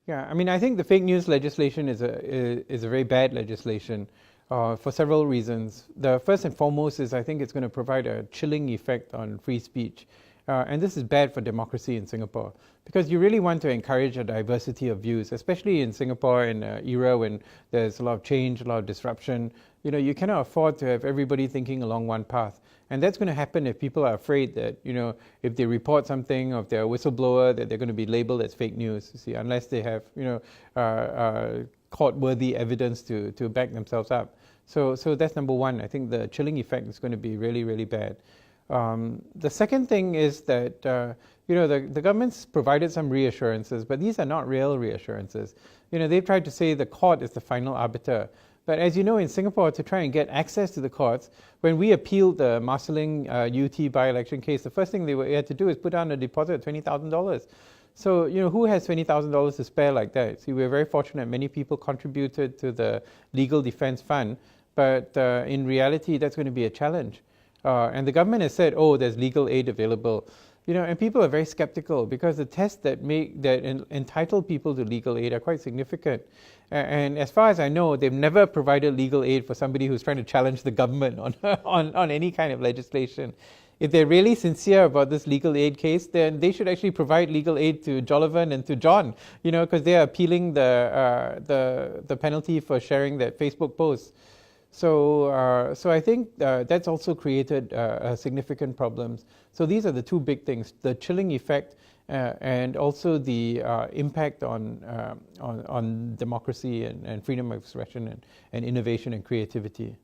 Yeah, I mean, I think the fake news legislation is a very bad legislation for several reasons. The first and foremost is I think it's going to provide a chilling effect on free speech. And this is bad for democracy in Singapore because you really want to encourage a diversity of views, especially in Singapore in an era when there's a lot of change, a lot of disruption. You know, you cannot afford to have everybody thinking along one path. And that's going to happen if people are afraid that, you know, if they report something or if they're a whistleblower, that they're going to be labeled as fake news, you see, unless they have, you know, court-worthy evidence to back themselves up. So that's number one. I think the chilling effect is going to be really, really bad. The second thing is that, you know, the government's provided some reassurances, but these are not real reassurances. You know, they've tried to say the court is the final arbiter. But as you know, in Singapore, to try and get access to the courts, when we appealed the Marsiling UT by-election case, the first thing they had to do is put down a deposit of $20,000. So, you know, who has $20,000 to spare like that? See, we're very fortunate. Many people contributed to the legal defense fund, but in reality, that's going to be a challenge. And the government has said, oh, there's legal aid available. You know, and people are very skeptical because the tests that entitle people to legal aid are quite significant. And as far as I know, they've never provided legal aid for somebody who's trying to challenge the government on any kind of legislation. If they're really sincere about this legal aid case, then they should actually provide legal aid to Jollivan and to John, you know, because they are appealing the penalty for sharing that Facebook post. So I think that's also created significant problems. So these are the two big things: the chilling effect and also the impact on democracy and freedom of expression and innovation and creativity.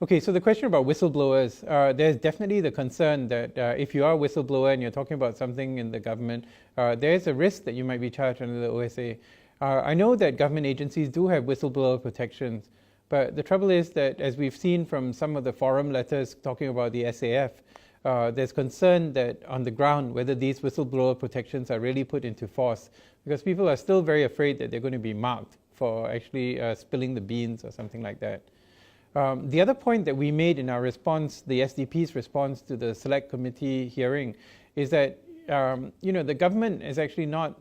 Okay, so the question about whistleblowers, there's definitely the concern that if you are a whistleblower and you're talking about something in the government, there's a risk that you might be charged under the OSA. I know that government agencies do have whistleblower protections, but the trouble is that, as we've seen from some of the forum letters talking about the SAF, there's concern that on the ground whether these whistleblower protections are really put into force, because people are still very afraid that they're going to be marked for actually spilling the beans or something like that. The other point that we made in our response, the SDP's response to the Select Committee hearing, is that you know, the government is actually not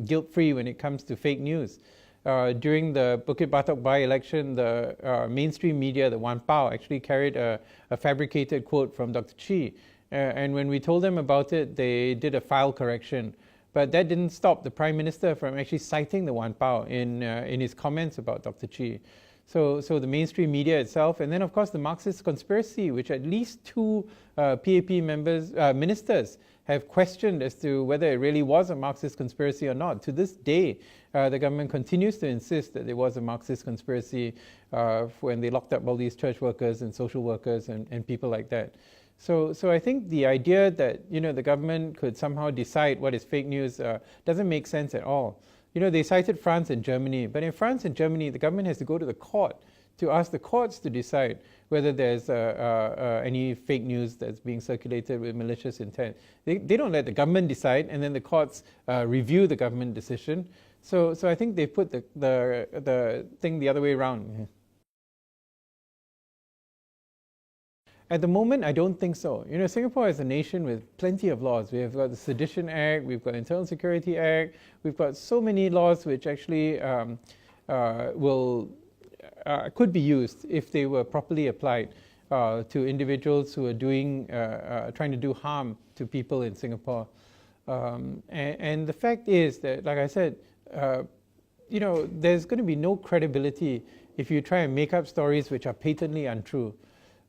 guilt-free when it comes to fake news. During the Bukit Batok by-election, the mainstream media, the Wan Pao, actually carried a fabricated quote from Dr. Chi. And when we told them about it, they did a file correction. But that didn't stop the Prime Minister from actually citing the Wan Pao in his comments about Dr. Chi. So the mainstream media itself, and then of course the Marxist conspiracy, which at least two PAP ministers have questioned as to whether it really was a Marxist conspiracy or not. To this day, the government continues to insist that there was a Marxist conspiracy when they locked up all these church workers and social workers and people like that. So I think the idea that, you know, the government could somehow decide what is fake news doesn't make sense at all. You know, they cited France and Germany, but in France and Germany, the government has to go to the court to ask the courts to decide whether there's any fake news that's being circulated with malicious intent. They don't let the government decide, and then the courts review the government decision. So I think they put the thing the other way around. At the moment, I don't think so. You know, Singapore is a nation with plenty of laws. We have got the Sedition Act, we've got Internal Security Act, we've got so many laws which actually could be used if they were properly applied to individuals who are trying to do harm to people in Singapore. And the fact is that, like I said, you know, there's going to be no credibility if you try and make up stories which are patently untrue.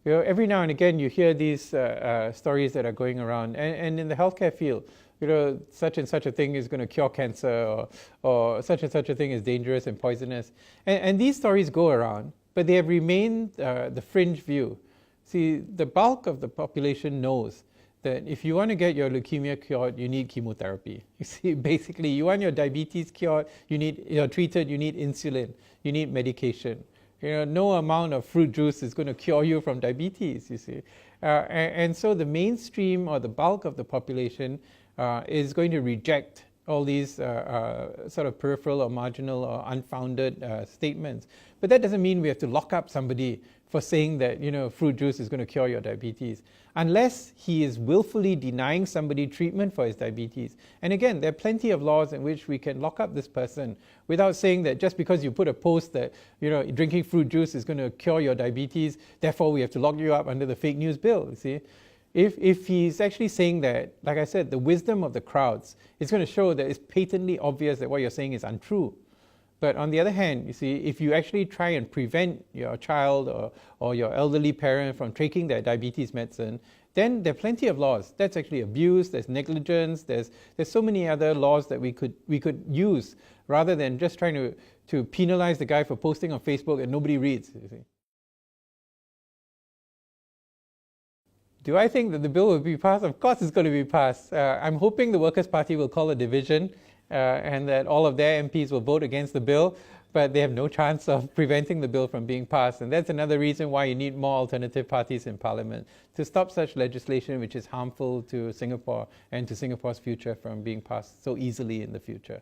You know, every now and again you hear these stories that are going around, and in the healthcare field, you know, such and such a thing is going to cure cancer, or such and such a thing is dangerous and poisonous. And these stories go around, but they have remained the fringe view. See, the bulk of the population knows that if you want to get your leukemia cured, you need chemotherapy. You see, basically, you want your diabetes cured, treated, you need insulin, you need medication. You know, no amount of fruit juice is going to cure you from diabetes, you see. And so the mainstream or the bulk of the population is going to reject all these sort of peripheral or marginal or unfounded statements. But that doesn't mean we have to lock up somebody for saying that, fruit juice is going to cure your diabetes, unless he is willfully denying somebody treatment for his diabetes. And again, there are plenty of laws in which we can lock up this person without saying that just because you put a post that, drinking fruit juice is going to cure your diabetes, therefore we have to lock you up under the fake news bill, you see. If he's actually saying that, like I said, the wisdom of the crowds is going to show that it's patently obvious that what you're saying is untrue. But on the other hand, you see, if you actually try and prevent your child or your elderly parent from taking their diabetes medicine, then there are plenty of laws. That's actually abuse, there's negligence, there's so many other laws that we could use rather than just trying to penalize the guy for posting on Facebook and nobody reads, you see. Do I think that the bill will be passed? Of course it's going to be passed. I'm hoping the Workers' Party will call a division and that all of their MPs will vote against the bill, but they have no chance of preventing the bill from being passed. And that's another reason why you need more alternative parties in Parliament to stop such legislation which is harmful to Singapore and to Singapore's future from being passed so easily in the future.